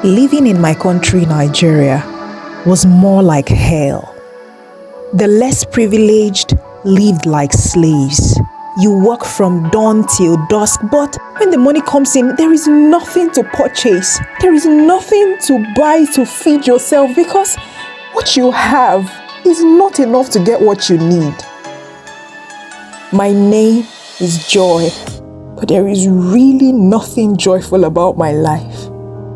Living in my country, Nigeria, was more like hell. The less privileged lived like slaves. You work from dawn till dusk, but when the money comes in, there is nothing to purchase. There is nothing to buy to feed yourself because what you have is not enough to get what you need. My name is Joy, but there is really nothing joyful about my life.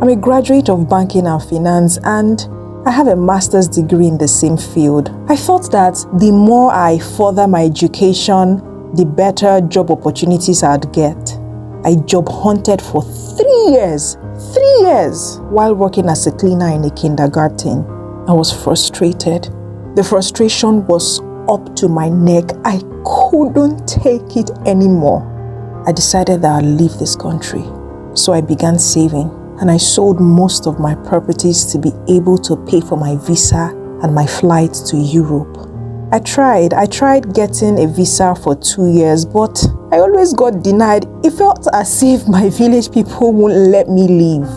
I'm a graduate of banking and finance, and I have a master's degree in the same field. I thought that the more I further my education, the better job opportunities I'd get. I job hunted for 3 years while working as a cleaner in a kindergarten. I was frustrated. The frustration was up to my neck. I couldn't take it anymore. I decided that I'd leave this country. So I began saving, and I sold most of my properties to be able to pay for my visa and my flight to Europe. I tried getting a visa for 2 years, but I always got denied. It felt as if my village people wouldn't let me leave.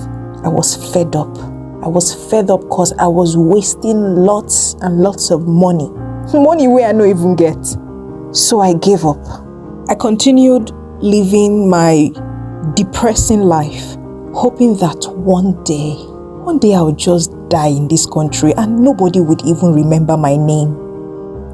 I was fed up. Because I was wasting lots and lots of money. Money where I don't even get. So I gave up. I continued living my depressing life, hoping that one day I would just die in this country and nobody would even remember my name.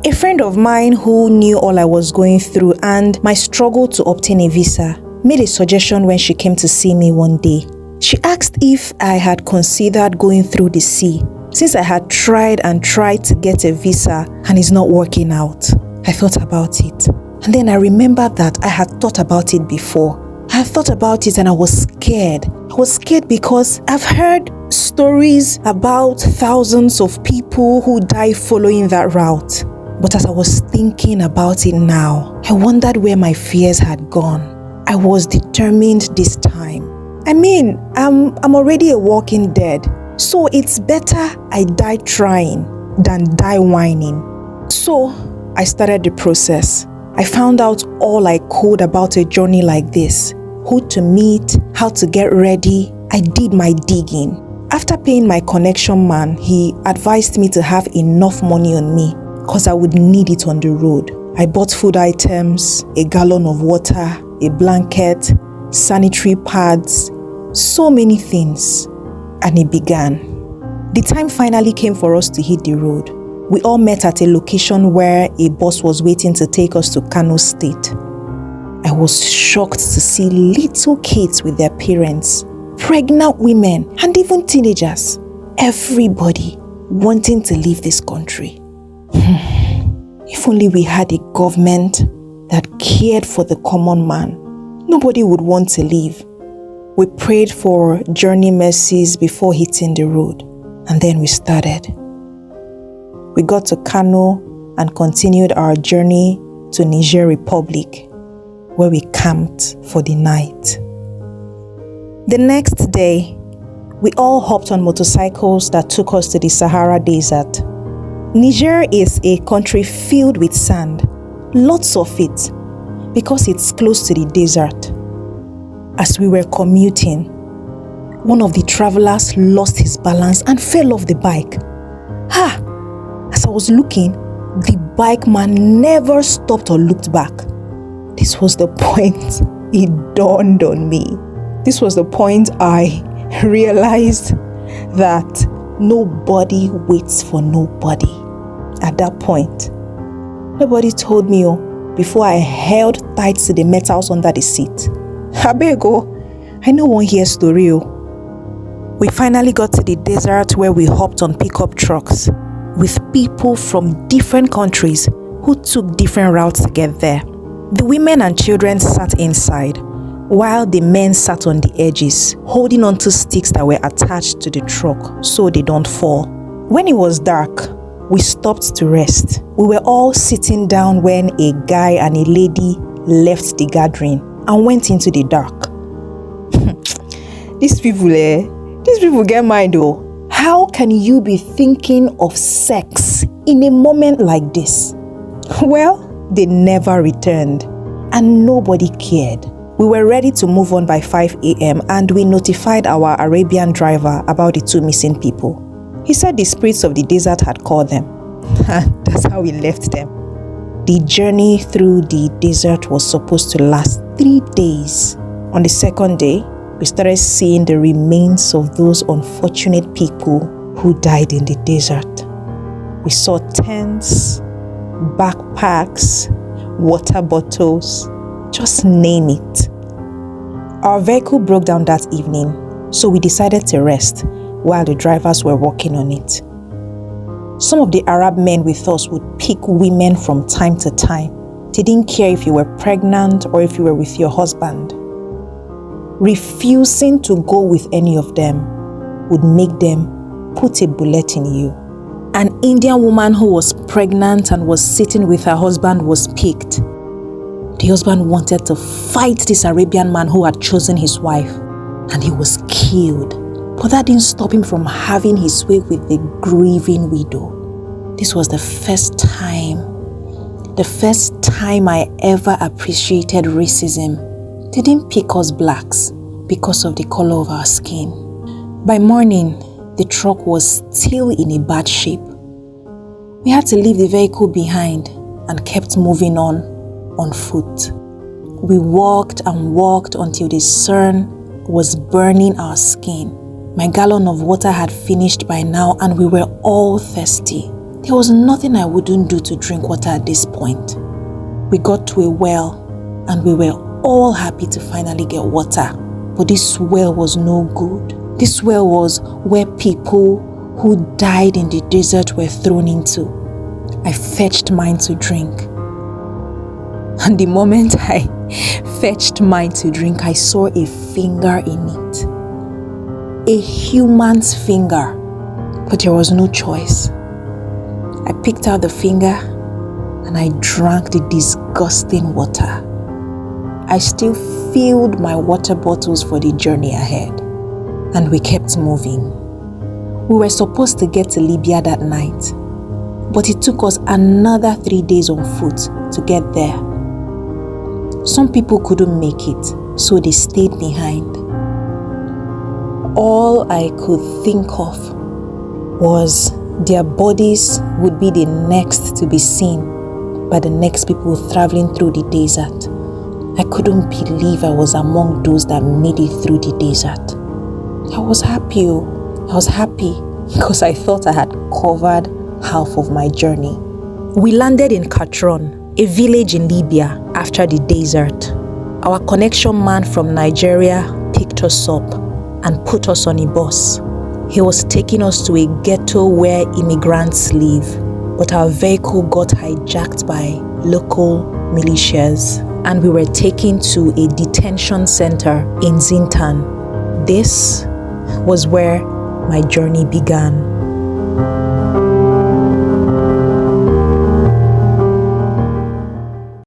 A friend of mine who knew all I was going through and my struggle to obtain a visa made a suggestion when she came to see me one day. She asked if I had considered going through the sea, since I had tried to get a visa and it's not working out. I thought about it, and then I remembered that I had thought about it before. I thought about it and I was scared. I was scared because I've heard stories about thousands of people who die following that route. But as I was thinking about it now, I wondered where my fears had gone. I was determined this time. I'm already a walking dead. So it's better I die trying than die whining. So I started the process. I found out all I could about a journey like this. Who to meet, how to get ready. I did my digging. After paying my connection man, he advised me to have enough money on me because I would need it on the road. I bought food items, a gallon of water, a blanket, sanitary pads, so many things. And it began. The time finally came for us to hit the road. We all met at a location where a bus was waiting to take us to Kano State. I was shocked to see little kids with their parents, pregnant women, and even teenagers. Everybody wanting to leave this country. If only we had a government that cared for the common man, nobody would want to leave. We prayed for journey mercies before hitting the road, and then we started. We got to Kano and continued our journey to Niger Republic, where we camped for the night. The next day, we all hopped on motorcycles that took us to the Sahara Desert. Niger is a country filled with sand, lots of it, because it's close to the desert. As we were commuting, one of the travelers lost his balance and fell off the bike. As I was looking, the bike man never stopped or looked back. This was the point it dawned on me. This was the point I realized that nobody waits for nobody. At that point, nobody told me before I held tight to the metals under the seat. Abego, I know one here story. We finally got to the desert where we hopped on pickup trucks with people from different countries who took different routes to get there. The women and children sat inside, while the men sat on the edges, holding onto sticks that were attached to the truck so they don't fall. When it was dark, we stopped to rest. We were all sitting down when a guy and a lady left the gathering and went into the dark. These people get mind though. How can you be thinking of sex in a moment like this? Well, they never returned and nobody cared. We were ready to move on by 5 a.m. and we notified our Arabian driver about the 2 missing people. He said the spirits of the desert had called them. And that's how we left them. The journey through the desert was supposed to last 3 days. On the 2nd day, we started seeing the remains of those unfortunate people who died in the desert. We saw tents, backpacks, water bottles, just name it. Our vehicle broke down that evening, so we decided to rest while the drivers were working on it. Some of the Arab men with us would pick women from time to time. They didn't care if you were pregnant or if you were with your husband. Refusing to go with any of them would make them put a bullet in you. An Indian woman who was pregnant and was sitting with her husband was picked. The husband wanted to fight this Arabian man who had chosen his wife, and he was killed. But that didn't stop him from having his way with the grieving widow. This was the first time I ever appreciated racism. They didn't pick us blacks because of the color of our skin. By morning, the truck was still in a bad shape. We had to leave the vehicle behind and kept moving on foot. We walked and walked until the sun was burning our skin. My gallon of water had finished by now and we were all thirsty. There was nothing I wouldn't do to drink water at this point. We got to a well and we were all happy to finally get water. But this well was no good. This well was where people who died in the desert were thrown into. I fetched mine to drink. And the moment I fetched mine to drink, I saw a finger in it. A human's finger. But there was no choice. I picked out the finger and I drank the disgusting water. I still filled my water bottles for the journey ahead. And we kept moving. We were supposed to get to Libya that night, but it took us another 3 days on foot to get there. Some people couldn't make it, so they stayed behind. All I could think of was their bodies would be the next to be seen by the next people traveling through the desert. I couldn't believe I was among those that made it through the desert. I was happy. I was happy because I thought I had covered half of my journey. We landed in Katron, a village in Libya, after the desert. Our connection man from Nigeria picked us up and put us on a bus. He was taking us to a ghetto where immigrants live, but our vehicle got hijacked by local militias and we were taken to a detention center in Zintan. This was where my journey began.